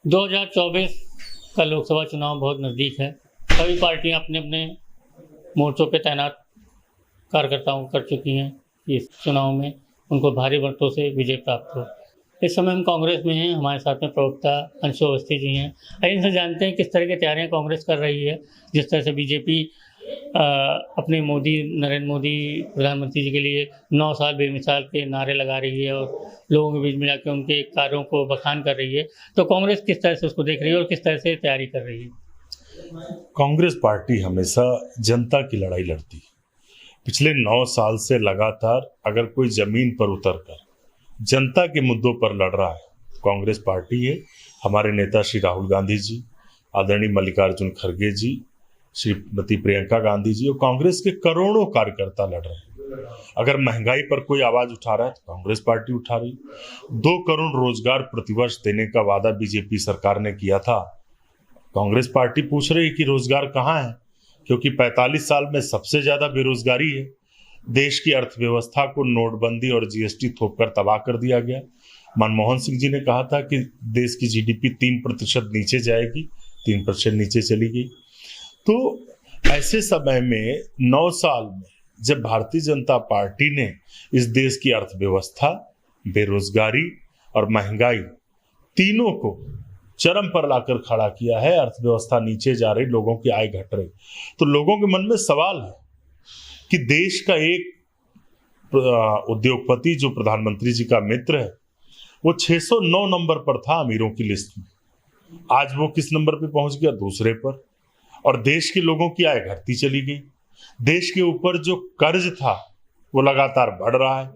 2024 का लोकसभा चुनाव बहुत नज़दीक है। सभी पार्टियां अपने अपने मोर्चों पे तैनात कार्यकर्ताओं कर चुकी हैं कि इस चुनाव में उनको भारी मतों से विजय प्राप्त हो। इस समय हम कांग्रेस में हैं, हमारे साथ में प्रवक्ता अंशु अवस्थी जी हैं। आइए इनसे जानते हैं किस तरह की तैयारियां कांग्रेस कर रही है। जिस तरह से बीजेपी अपने नरेंद्र मोदी प्रधानमंत्री जी के लिए 9 साल बेमिसाल के नारे लगा रही है और लोगों के बीच में जाकर उनके कार्यों को बखान कर रही है, तो कांग्रेस किस तरह से उसको देख रही है और किस तरह से तैयारी कर रही है? कांग्रेस पार्टी हमेशा जनता की लड़ाई लड़ती है। पिछले 9 साल से लगातार अगर कोई जमीन पर उतरकर जनता के मुद्दों पर लड़ रहा है, कांग्रेस पार्टी है। हमारे नेता श्री राहुल गांधी जी, आदरणीय मल्लिकार्जुन खड़गे जी, श्रीमती प्रियंका गांधी जी और कांग्रेस के करोड़ों कार्यकर्ता लड़ रहे हैं। अगर महंगाई पर कोई आवाज उठा रहा है तो कांग्रेस पार्टी उठा रही। 2 करोड़ रोजगार प्रतिवर्ष देने का वादा बीजेपी सरकार ने किया था, कांग्रेस पार्टी पूछ रही है कि रोजगार कहाँ है, क्योंकि 45 साल में सबसे ज्यादा बेरोजगारी है। देश की अर्थव्यवस्था को नोटबंदी और जीएसटी थोपकर तबाह कर दिया गया। मनमोहन सिंह जी ने कहा था कि देश की जीडीपी 3% नीचे जाएगी, 3% नीचे चली गई। तो ऐसे समय में 9 साल में जब भारतीय जनता पार्टी ने इस देश की अर्थव्यवस्था, बेरोजगारी और महंगाई तीनों को चरम पर लाकर खड़ा किया है, अर्थव्यवस्था नीचे जा रही, लोगों की आय घट रही, तो लोगों के मन में सवाल है कि देश का एक उद्योगपति जो प्रधानमंत्री जी का मित्र है, वो 609 नंबर पर था अमीरों की लिस्ट में, आज वो किस नंबर पे पहुंच गया? दूसरे पर। और देश के लोगों की आय घटती चली गई। देश के ऊपर जो कर्ज था वो लगातार बढ़ रहा है।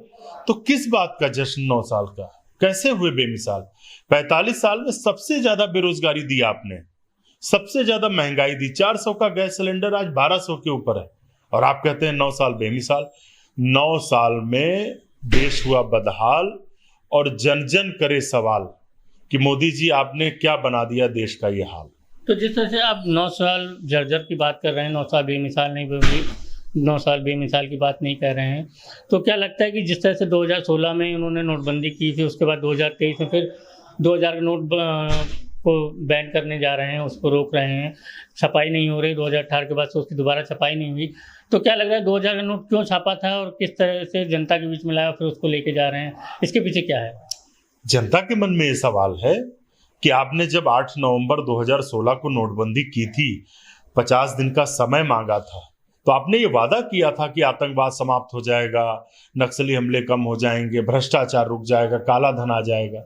तो किस बात का जश्न 9 साल का? कैसे हुए बेमिसाल? 45 साल में सबसे ज्यादा बेरोजगारी दी आपने, सबसे ज्यादा महंगाई दी। 400 का गैस सिलेंडर आज 1200 के ऊपर है और आप कहते हैं 9 साल बेमिसाल। 9 साल में देश हुआ बदहाल और जन जन करे सवाल कि मोदी जी आपने क्या बना दिया देश का ये हाल। तो जिस तरह से आप 9 साल जर्जर की बात कर रहे हैं, 9 साल बेमिसाल नहीं, 9 साल बेमिसाल की बात नहीं कर रहे हैं, तो क्या लगता है कि जिस तरह से 2016 में उन्होंने नोटबंदी की थी, उसके बाद 2023 में फिर 2000 के नोट को बैन करने जा रहे हैं, उसको रोक रहे हैं, छपाई नहीं हो रही, 2018 के बाद से उसकी दोबारा छपाई नहीं हुई, तो क्या लग रहा है 2000 का नोट क्यों छापा था और किस तरह से जनता के बीच में लाया, फिर उसको लेके जा रहे हैं, इसके पीछे क्या है? जनता के मन में ये सवाल है कि आपने जब 8 नवंबर 2016 को नोटबंदी की थी, 50 दिन का समय मांगा था, तो आपने ये वादा किया था कि आतंकवाद समाप्त हो जाएगा, नक्सली हमले कम हो जाएंगे, भ्रष्टाचार रुक जाएगा, काला धन आ जाएगा।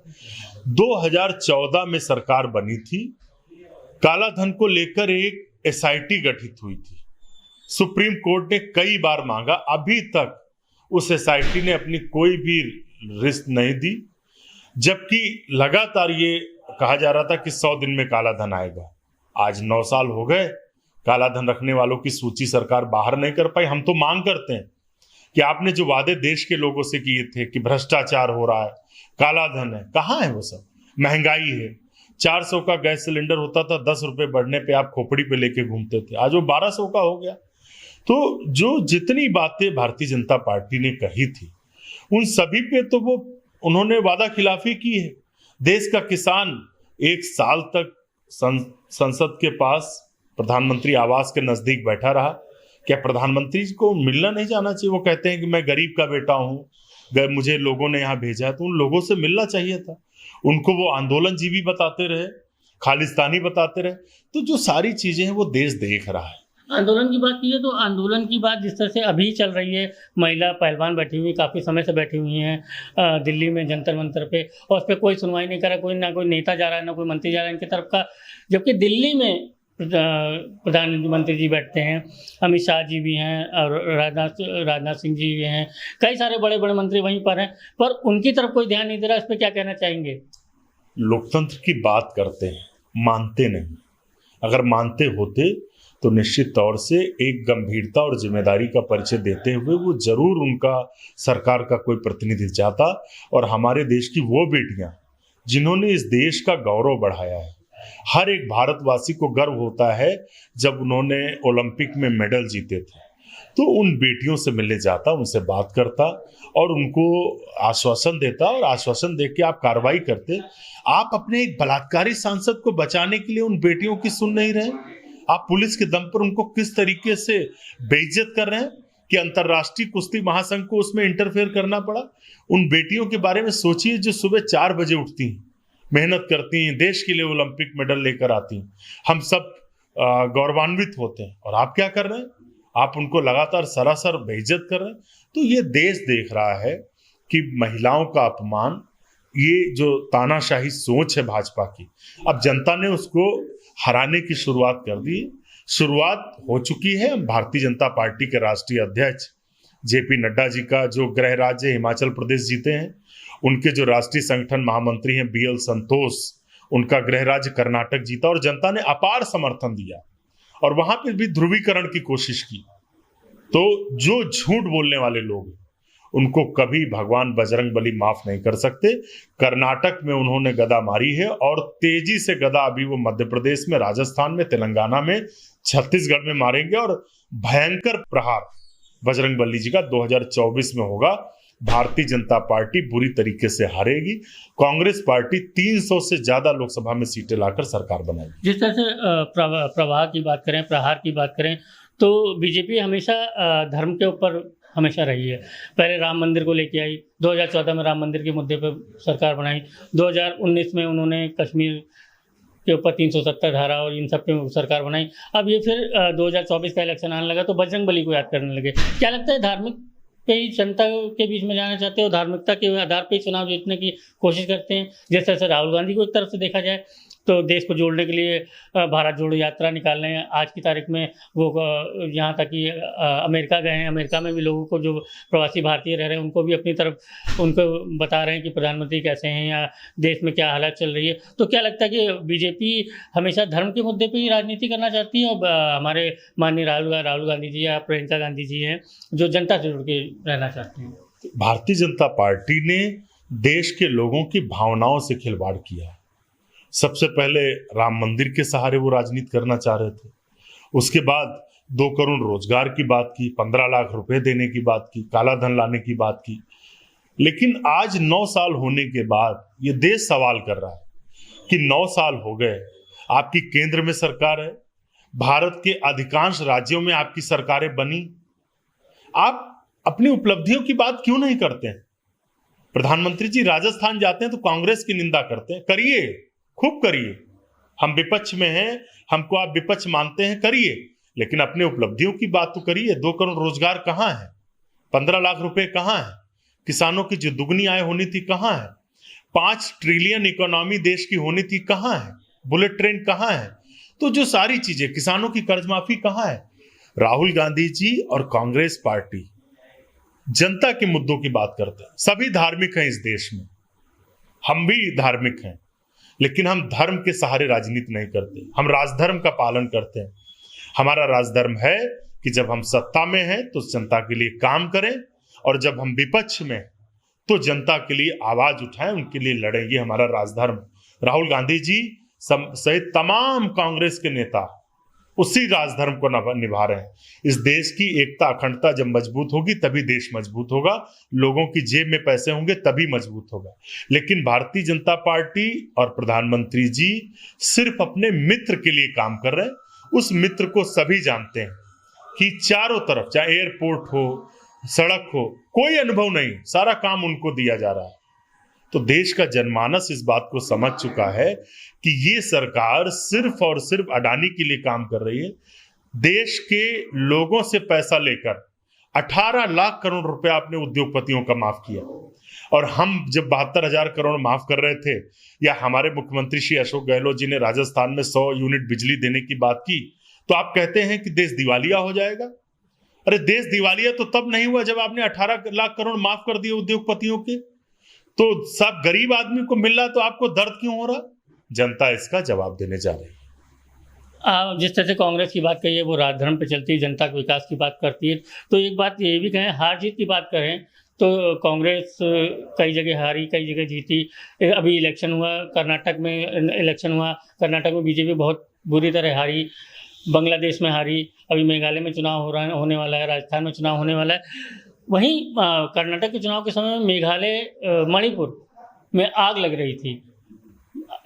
2014 में सरकार बनी थी, काला धन को लेकर एक एसआईटी गठित हुई थी। सुप्रीम कोर्ट ने कई बार मांगा, अभी तक उस एसआईटी ने अपनी कोई भी रिस्क नहीं दी, जबकि लगातार ये कहा जा रहा था कि 100 दिन में काला धन आएगा। आज 9 साल हो गए, काला धन रखने वालों की सूची सरकार बाहर नहीं कर पाई। हम तो मांग करते हैं कि आपने जो वादे देश के लोगों से किए थे कि भ्रष्टाचार हो रहा है, काला धन है, कहाँ है वो सब? महंगाई है, 400 का गैस सिलेंडर होता था, 10 रुपए बढ़ने पे आप खोपड़ी पे लेके घूमते थे, आज वो 1200 का हो गया। तो जो जितनी बातें भारतीय जनता पार्टी ने कही थी, उन सभी पे तो वो उन्होंने वादा खिलाफी की है। देश का किसान 1 साल तक संसद के पास प्रधानमंत्री आवास के नजदीक बैठा रहा। क्या प्रधानमंत्री को मिलना नहीं जाना चाहिए? वो कहते हैं कि मैं गरीब का बेटा हूं, मुझे लोगों ने यहाँ भेजा है, तो उन लोगों से मिलना चाहिए था। उनको वो आंदोलन जीवी बताते रहे, खालिस्तानी बताते रहे। तो जो सारी चीजें हैं वो देश देख रहा है। आंदोलन की बात की है तो आंदोलन की बात जिस तरह से अभी चल रही है, महिला पहलवान बैठी हुई, काफ़ी समय से बैठी हुई हैं दिल्ली में जंतर मंतर पे, और उस पर कोई सुनवाई नहीं कर रहा, कोई ना कोई नेता जा रहा है ना कोई मंत्री जा रहा है इनकी तरफ का, जबकि दिल्ली में प्रधानमंत्री जी बैठते हैं, अमित शाह जी भी हैं और राजनाथ सिंह जी भी हैं, कई सारे बड़े बड़े मंत्री वहीं पर हैं, पर उनकी तरफ कोई ध्यान नहीं दे रहा। इस पर क्या कहना चाहेंगे? लोकतंत्र की बात करते हैं, मानते नहीं। अगर मानते होते तो निश्चित तौर से एक गंभीरता और जिम्मेदारी का परिचय देते हुए वो जरूर उनका सरकार का कोई प्रतिनिधि जाता और हमारे देश की वो बेटियां जिन्होंने इस देश का गौरव बढ़ाया है। हर एक भारतवासी को गर्व होता है जब उन्होंने ओलंपिक में मेडल जीते थे। तो उन बेटियों से मिलने जाता, उनसे बात करता और उनको आश्वासन देता, और आश्वासन देके आप कार्रवाई करते। आप अपने एक बलात्कारी सांसद को बचाने के लिए उन बेटियों की सुन नहीं रहे। आप पुलिस के दम पर उनको किस तरीके से बेइज्जत कर रहे हैं कि अंतरराष्ट्रीय कुश्ती महासंघ को उसमें इंटरफेयर करना पड़ा। उन बेटियों के बारे में सोचिए जो सुबह 4 बजे उठती हैं, मेहनत करती हैं, देश के लिए ओलंपिक मेडल लेकर आती हैं। हम सब गौरवान्वित होते हैं, और आप क्या कर रहे हैं? आप उनको लगातार सरासर बेइज्जत कर रहे हैं। तो ये देश देख रहा है कि महिलाओं का अपमान, ये जो तानाशाही सोच है भाजपा की, अब जनता ने उसको हराने की शुरुआत कर दी। शुरुआत हो चुकी है। भारतीय जनता पार्टी के राष्ट्रीय अध्यक्ष जेपी नड्डा जी का जो गृह राज्य हिमाचल प्रदेश जीते हैं, उनके जो राष्ट्रीय संगठन महामंत्री हैं BL संतोष, उनका गृह राज्य कर्नाटक जीता, और जनता ने अपार समर्थन दिया और वहां पर भी ध्रुवीकरण की कोशिश की। तो जो झूठ बोलने वाले लोग, उनको कभी भगवान बजरंगबली माफ नहीं कर सकते। कर्नाटक में उन्होंने गदा मारी है, और तेजी से गदा अभी वो मध्य प्रदेश में, राजस्थान में, तेलंगाना में, छत्तीसगढ़ में मारेंगे, और भयंकर प्रहार बजरंगबली जी का 2024 में होगा। भारतीय जनता पार्टी बुरी तरीके से हारेगी। कांग्रेस पार्टी 300 से ज्यादा लोकसभा में सीटें लाकर सरकार बनाएगी। जिस तरह से प्रवाह की बात करें, प्रहार की बात करें, तो बीजेपी हमेशा धर्म के ऊपर हमेशा रही है। पहले राम मंदिर को लेके आई, 2014 में राम मंदिर के मुद्दे पर सरकार बनाई, 2019 में उन्होंने कश्मीर के ऊपर 370 धारा और इन सब पे सरकार बनाई। अब ये फिर 2024 का इलेक्शन आने लगा तो बजरंगबली को याद करने लगे। क्या लगता है, धार्मिक पे ही जनता के बीच में जाना चाहते हो, धार्मिकता के आधार पे ही चुनाव जीतने की कोशिश करते हैं? जिस तरह से राहुल गांधी को एक तरफ से देखा जाए तो देश को जोड़ने के लिए भारत जोड़ो यात्रा निकाल रहे हैं। आज की तारीख में वो यहाँ तक कि अमेरिका गए हैं। अमेरिका में भी लोगों को, जो प्रवासी भारतीय रह रहे हैं, उनको भी अपनी तरफ उनको बता रहे हैं कि प्रधानमंत्री कैसे हैं या देश में क्या हालत चल रही है। तो क्या लगता है कि बीजेपी हमेशा धर्म के मुद्दे पर ही राजनीति करना चाहती है, और हमारे माननीय राहुल गांधी जी या प्रियंका गांधी जी हैं जो जनता से जुड़ के रहना चाहते हैं? भारतीय जनता पार्टी ने देश के लोगों की भावनाओं से खिलवाड़ किया है। सबसे पहले राम मंदिर के सहारे वो राजनीति करना चाह रहे थे। उसके बाद 2 करोड़ रोजगार की बात की, 15 लाख रुपए देने की बात की, काला धन लाने की बात की। लेकिन आज 9 साल होने के बाद ये देश सवाल कर रहा है कि 9 साल हो गए, आपकी केंद्र में सरकार है, भारत के अधिकांश राज्यों में आपकी सरकारें बनी, आप अपनी उपलब्धियों की बात क्यों नहीं करते हैं? प्रधानमंत्री जी राजस्थान जाते हैं तो कांग्रेस की निंदा करते हैं। करिए, खूब करिए, हम विपक्ष में हैं, हमको आप विपक्ष मानते हैं, करिए, लेकिन अपने उपलब्धियों की बात तो करिए। 2 करोड़ रोजगार कहाँ है? 15 लाख रुपए कहाँ है? किसानों की जो दुगनी आय होनी थी कहाँ है? 5 ट्रिलियन इकोनॉमी देश की होनी थी कहाँ है? बुलेट ट्रेन कहाँ है? तो जो सारी चीजें, किसानों की कर्ज माफी कहाँ है? राहुल गांधी जी और कांग्रेस पार्टी जनता के मुद्दों की बात करते हैं। सभी धार्मिक हैं इस देश में, हम भी धार्मिक हैं, लेकिन हम धर्म के सहारे राजनीति नहीं करते, हम राजधर्म का पालन करते हैं। हमारा राजधर्म है कि जब हम सत्ता में हैं तो जनता के लिए काम करें, और जब हम विपक्ष में तो जनता के लिए आवाज उठाएं, उनके लिए लड़ें। ये हमारा राजधर्म। राहुल गांधी जी सहित तमाम कांग्रेस के नेता उसी राजधर्म को निभा रहे हैं। इस देश की एकता, अखंडता जब मजबूत होगी तभी देश मजबूत होगा, लोगों की जेब में पैसे होंगे तभी मजबूत होगा। लेकिन भारतीय जनता पार्टी और प्रधानमंत्री जी सिर्फ अपने मित्र के लिए काम कर रहे हैं। उस मित्र को सभी जानते हैं कि चारों तरफ, चाहे एयरपोर्ट हो, सड़क हो, कोई अनुभव नहीं, सारा काम उनको दिया जा रहा है। तो देश का जनमानस इस बात को समझ चुका है कि ये सरकार सिर्फ और सिर्फ अडानी के लिए काम कर रही है। देश के लोगों से पैसा लेकर 18 लाख करोड़ रुपए आपने उद्योगपतियों का माफ किया, और हम जब 72,000 करोड़ माफ कर रहे थे, या हमारे मुख्यमंत्री श्री अशोक गहलोत जी ने राजस्थान में 100 यूनिट बिजली देने की बात की, तो आप कहते हैं कि देश दिवालिया हो जाएगा। अरे देश दिवालिया तो तब नहीं हुआ जब आपने 18 लाख करोड़ माफ कर दिए उद्योगपतियों के। तो सब गरीब आदमी को मिल रहा, तो आपको दर्द क्यों हो रहा? जनता इसका जवाब देने जा रही है। जिस तरह से कांग्रेस की बात कही है, वो राजधर्म पे चलती है, जनता के विकास की बात करती है। तो एक बात ये भी कहें, हार जीत की बात करें तो कांग्रेस कई जगह हारी, कई जगह जीती। अभी इलेक्शन हुआ, कर्नाटक में इलेक्शन हुआ, कर्नाटक में बीजेपी बहुत बुरी तरह हारी। बांग्लादेश में हारी, अभी मेघालय में चुनाव होने वाला है, राजस्थान में चुनाव होने वाला है। वहीं कर्नाटक के चुनाव के समय में मेघालय मणिपुर में आग लग रही थी।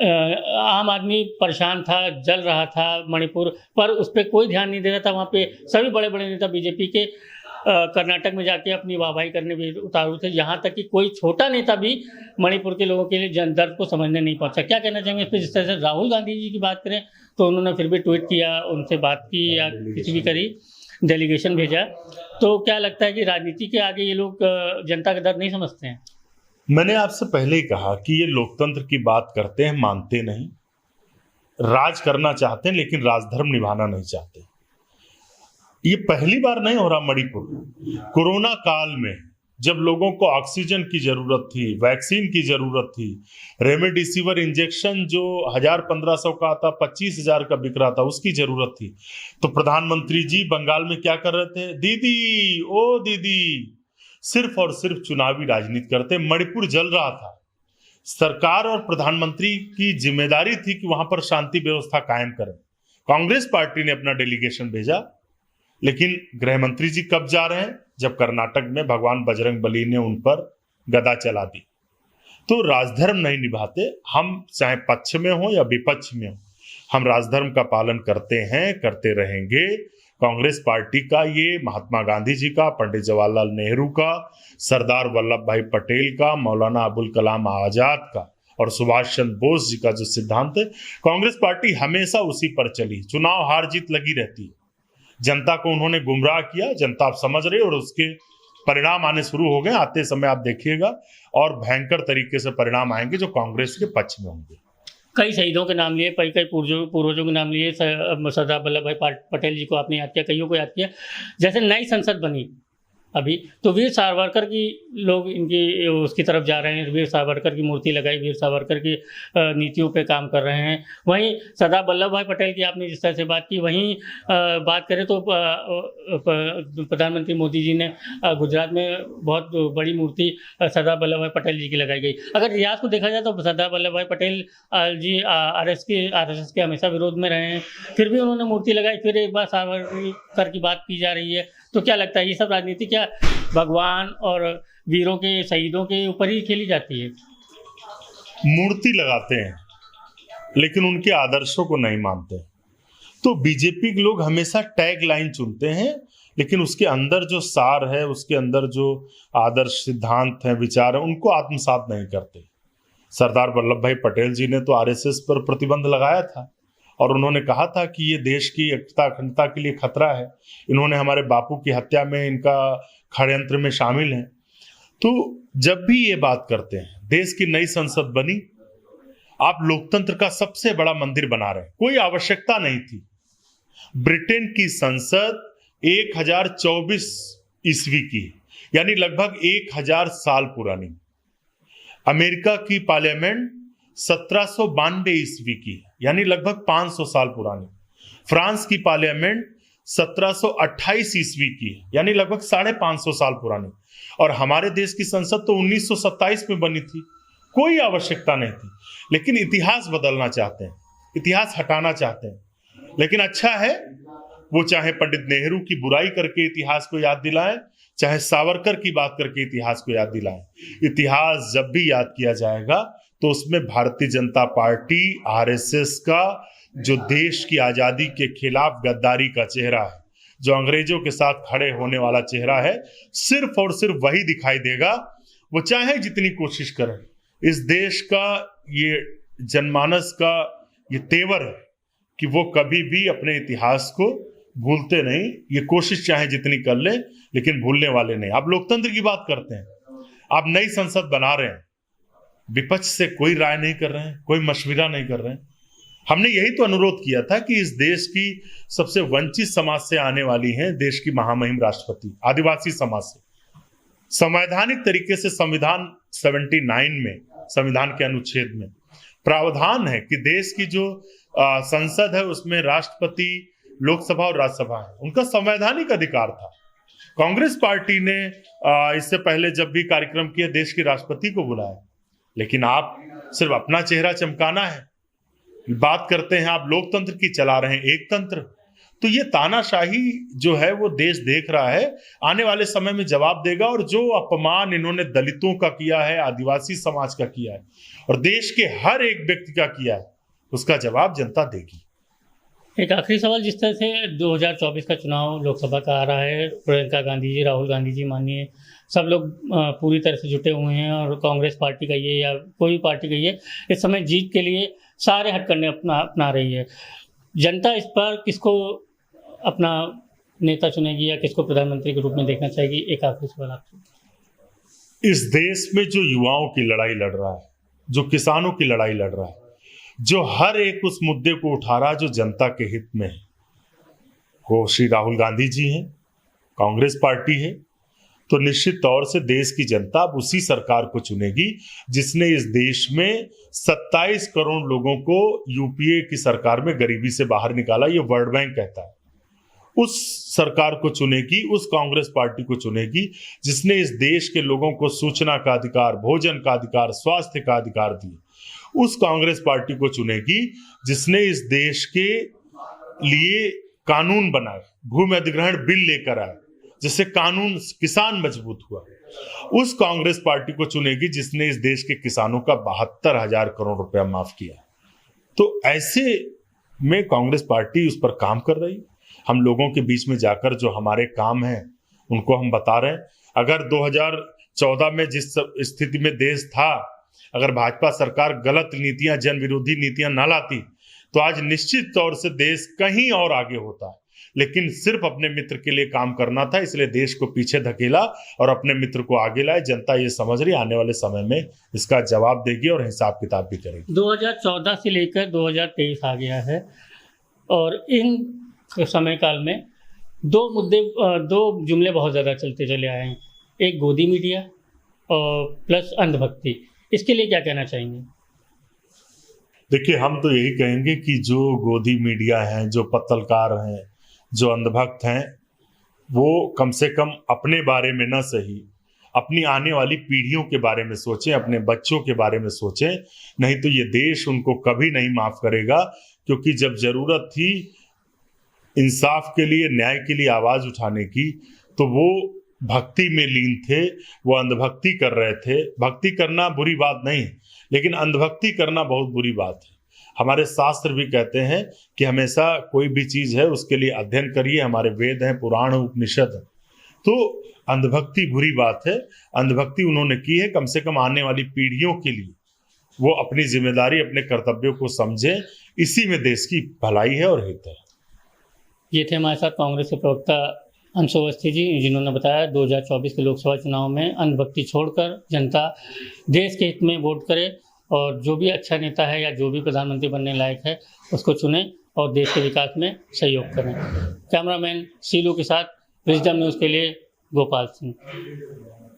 आम आदमी परेशान था, जल रहा था मणिपुर, पर उस पर कोई ध्यान नहीं दे रहा था। वहाँ पे सभी बड़े बड़े नेता बीजेपी के कर्नाटक में जाके अपनी वाहवाही करने भी उतारू थे। यहाँ तक कि कोई छोटा नेता भी मणिपुर के लोगों के लिए जन दर्द को समझने नहीं पहुँचा। क्या कहना चाहेंगे इस पर? जिस तरह से राहुल गांधी जी की बात करें तो उन्होंने फिर भी ट्वीट किया, उनसे बात की या किसी भी करी, डेलीगेशन भेजा। तो क्या लगता है कि राजनीति के आगे ये लोग जनता का दर्द नहीं समझते हैं? मैंने आपसे पहले ही कहा कि ये लोकतंत्र की बात करते हैं, मानते नहीं, राज करना चाहते हैं लेकिन राजधर्म निभाना नहीं चाहते। ये पहली बार नहीं हो रहा मणिपुर। कोरोना काल में जब लोगों को ऑक्सीजन की जरूरत थी, वैक्सीन की जरूरत थी, रेमडेसिविर इंजेक्शन जो 1000-1500 का आता 25,000 का बिक रहा था, उसकी जरूरत थी, तो प्रधानमंत्री जी बंगाल में क्या कर रहे थे? दीदी, ओ दीदी, सिर्फ और सिर्फ चुनावी राजनीति करते। मणिपुर जल रहा था। सरकार और प्रधानमंत्री की जिम्मेदारी थी कि वहां पर शांति व्यवस्था कायम करें। कांग्रेस पार्टी ने अपना डेलीगेशन भेजा, लेकिन गृह मंत्री जी कब जा रहे हैं? जब कर्नाटक में भगवान बजरंगबली ने उन पर गदा चला दी। तो राजधर्म नहीं निभाते। हम चाहे पक्ष में हो या विपक्ष में हो, हम राजधर्म का पालन करते हैं, करते रहेंगे। कांग्रेस पार्टी का ये महात्मा गांधी जी का, पंडित जवाहरलाल नेहरू का, सरदार वल्लभ भाई पटेल का, मौलाना अबुल कलाम आजाद का और सुभाष चंद्र बोस जी का जो सिद्धांत है, कांग्रेस पार्टी हमेशा उसी पर चली। चुनाव हार जीत लगी रहती है। जनता को उन्होंने गुमराह किया, जनता आप समझ रहे, और उसके परिणाम आने शुरू हो गए। आते समय आप देखिएगा और भयंकर तरीके से परिणाम आएंगे जो कांग्रेस के पक्ष में होंगे। कई शहीदों के नाम लिए, कई पूर्वजों के नाम लिए, सरदार वल्लभ भाई पटेल जी को आपने याद किया, कईयों को याद किया। जैसे नई संसद बनी अभी, तो वीर सावरकर की लोग इनकी उसकी तरफ जा रहे हैं, वीर सावरकर की मूर्ति लगाई, वीर सावरकर की नीतियों पे काम कर रहे हैं। वहीं सरदार वल्लभ भाई पटेल की आपने जिस तरह से बात की, वहीं बात करें तो प्रधानमंत्री मोदी जी ने गुजरात में बहुत बड़ी मूर्ति सरदार वल्लभ भाई पटेल जी की लगाई गई। अगर इतिहास को देखा जाए तो सरदार वल्लभ भाई पटेल जी RSS के हमेशा विरोध में रहे हैं, फिर भी उन्होंने मूर्ति लगाई। फिर एक बार सावरकर की बात की जा रही है। तो क्या लगता है, ये सब राजनीति क्या भगवान और वीरों के, शहीदों के ऊपर ही खेली जाती है? मूर्ति लगाते हैं लेकिन उनके आदर्शों को नहीं मानते। तो बीजेपी के लोग हमेशा टैग लाइन चुनते हैं, लेकिन उसके अंदर जो सार है, उसके अंदर जो आदर्श सिद्धांत हैं, विचार हैं, उनको आत्मसात नहीं करते। सरदार वल्लभ भाई पटेल जी ने तो RSS पर प्रतिबंध लगाया था और उन्होंने कहा था कि ये देश की एकता अखंडता के लिए खतरा है। इन्होंने हमारे बापू की हत्या में इनका षड्यंत्र में शामिल हैं। तो जब भी ये बात करते हैं, देश की नई संसद बनी, आप लोकतंत्र का सबसे बड़ा मंदिर बना रहे हैं, कोई आवश्यकता नहीं थी। ब्रिटेन की संसद 1024 ईस्वी की, यानी लगभग 1000 साल पुरानी। अमेरिका की पार्लियामेंट 1792 ईस्वी की, यानी लगभग 500 साल पुरानी। फ्रांस की पार्लियामेंट 1728 ईस्वी की, यानी लगभग 550 साल पुरानी। और हमारे देश की संसद तो 1927 में बनी थी। कोई आवश्यकता नहीं थी, लेकिन इतिहास बदलना चाहते हैं, इतिहास हटाना चाहते हैं। लेकिन अच्छा है, वो चाहे पंडित नेहरू की बुराई करके इतिहास को याद दिलाएं, चाहे सावरकर की बात करके इतिहास को याद दिलाएं। इतिहास जब भी याद किया जाएगा तो उसमें भारतीय जनता पार्टी, RSS का जो देश की आजादी के खिलाफ गद्दारी का चेहरा है, जो अंग्रेजों के साथ खड़े होने वाला चेहरा है, सिर्फ और सिर्फ वही दिखाई देगा। वो चाहे जितनी कोशिश करें, इस देश का ये जनमानस का ये तेवर है कि वो कभी भी अपने इतिहास को भूलते नहीं। ये कोशिश चाहे जितनी कर ले, लेकिन भूलने वाले नहीं। आप लोकतंत्र की बात करते हैं, आप नई संसद बना रहे हैं, विपक्ष से कोई राय नहीं कर रहे हैं, कोई मशविरा नहीं कर रहे हैं। हमने यही तो अनुरोध किया था कि इस देश की सबसे वंचित समाज से आने वाली हैं देश की महामहिम राष्ट्रपति, आदिवासी समाज से। संवैधानिक तरीके से संविधान 79 में, संविधान के अनुच्छेद में प्रावधान है कि देश की जो संसद है उसमें राष्ट्रपति, लोकसभा और राज्यसभा है, उनका संवैधानिक अधिकार था। कांग्रेस पार्टी ने इससे पहले जब भी कार्यक्रम किया, देश के राष्ट्रपति को बुलाया, लेकिन आप सिर्फ अपना चेहरा चमकाना है, बात करते हैं आप लोकतंत्र की, चला रहे हैं एक तंत्र। तो ये तानाशाही जो है वो देश देख रहा है, आने वाले समय में जवाब देगा। और जो अपमान इन्होंने दलितों का किया है, आदिवासी समाज का किया है और देश के हर एक व्यक्ति का किया है, उसका जवाब जनता देगी। एक आखिरी सवाल, जिस तरह से 2024 का चुनाव लोकसभा का आ रहा है, प्रियंका गांधी जी, राहुल गांधी जी मानिए, सब लोग पूरी तरह से जुटे हुए हैं और कांग्रेस पार्टी का ये या कोई भी पार्टी का ये इस समय जीत के लिए सारे हथकंडे अपना रही है। जनता इस पर किसको अपना नेता चुनेगी या किसको प्रधानमंत्री के रूप में देखना चाहेगी? एक आखिरी सवाल आपसे। इस देश में जो युवाओं की लड़ाई लड़ रहा है, जो किसानों की लड़ाई लड़ रहा है, जो हर एक उस मुद्दे को उठा रहा है जो जनता के हित में है, वो श्री राहुल गांधी जी हैं, कांग्रेस पार्टी है। तो निश्चित तौर से देश की जनता अब उसी सरकार को चुनेगी जिसने इस देश में 27 करोड़ लोगों को यूपीए की सरकार में गरीबी से बाहर निकाला, ये वर्ल्ड बैंक कहता है। उस सरकार को चुनेगी, उस कांग्रेस पार्टी को चुनेगी जिसने इस देश के लोगों को सूचना का अधिकार, भोजन का अधिकार, स्वास्थ्य का अधिकार दिए। उस कांग्रेस पार्टी को चुनेगी जिसने इस देश के लिए कानून बनाए, भूमि अधिग्रहण बिल लेकर आए जिससे कानून किसान मजबूत हुआ। उस कांग्रेस पार्टी को चुनेगी जिसने इस देश के किसानों का 72,000 करोड़ रुपया माफ किया। तो ऐसे में कांग्रेस पार्टी उस पर काम कर रही। हम लोगों के बीच में जाकर जो हमारे काम हैं उनको हम बता रहे हैं। अगर 2014 में जिस स्थिति में देश था, अगर भाजपा सरकार गलत नीतियां, जन विरोधी नीतियां न लाती तो आज निश्चित तौर से देश कहीं और आगे होता है। लेकिन सिर्फ अपने मित्र के लिए काम करना था, इसलिए देश को पीछे धकेला और अपने मित्र को आगे लाए। जनता ये समझ रही, आने वाले समय में इसका जवाब देगी और हिसाब किताब भी करेगी। 2014 से लेकर 2023 आ गया है और इन समय काल में दो जुमले बहुत ज़्यादा चलते चले आए हैं। एक गोदी मीडिया और प्लस अंधभक्ति। इसके लिए क्या कहना चाहेंगे? देखिए, हम तो यही कहेंगे कि जो गोदी मीडिया हैं, जो पत्रकार हैं, जो अंधभक्त हैं, वो कम से कम अपने बारे में न सही अपनी आने वाली पीढ़ियों के बारे में सोचें, अपने बच्चों के बारे में सोचें। नहीं तो ये देश उनको कभी नहीं माफ करेगा। क्योंकि जब जरूरत थी इंसाफ के लिए, न्याय के लिए आवाज उठाने की, तो वो भक्ति में लीन थे, वो अंधभक्ति कर रहे थे। भक्ति करना बुरी बात नहीं, लेकिन अंधभक्ति करना बहुत बुरी बात है। हमारे शास्त्र भी कहते हैं कि हमेशा कोई भी चीज है उसके लिए अध्ययन करिए। हमारे वेद हैं, पुराण, उपनिषद। तो अंधभक्ति बुरी बात है। अंधभक्ति उन्होंने की है, कम से कम आने वाली पीढ़ियों के लिए वो अपनी जिम्मेदारी, अपने कर्तव्यों को समझे। इसी में देश की भलाई है और हित है। ये थे हमारे साथ कांग्रेस के प्रवक्ता अंशु अवस्थी जी, जिन्होंने बताया 2024 के लोकसभा चुनाव में अंधभक्ति छोड़कर जनता देश के हित में वोट करे और जो भी अच्छा नेता है या जो भी प्रधानमंत्री बनने लायक है उसको चुने और देश के विकास में सहयोग करें। कैमरामैन सीलू के साथ विजडम न्यूज़ के लिए गोपाल सिंह।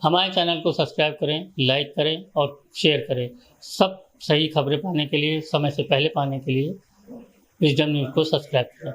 हमारे चैनल को सब्सक्राइब करें, लाइक करें और शेयर करें। सब सही खबरें पाने के लिए, समय से पहले पाने के लिए विजडम न्यूज़ को सब्सक्राइब करें।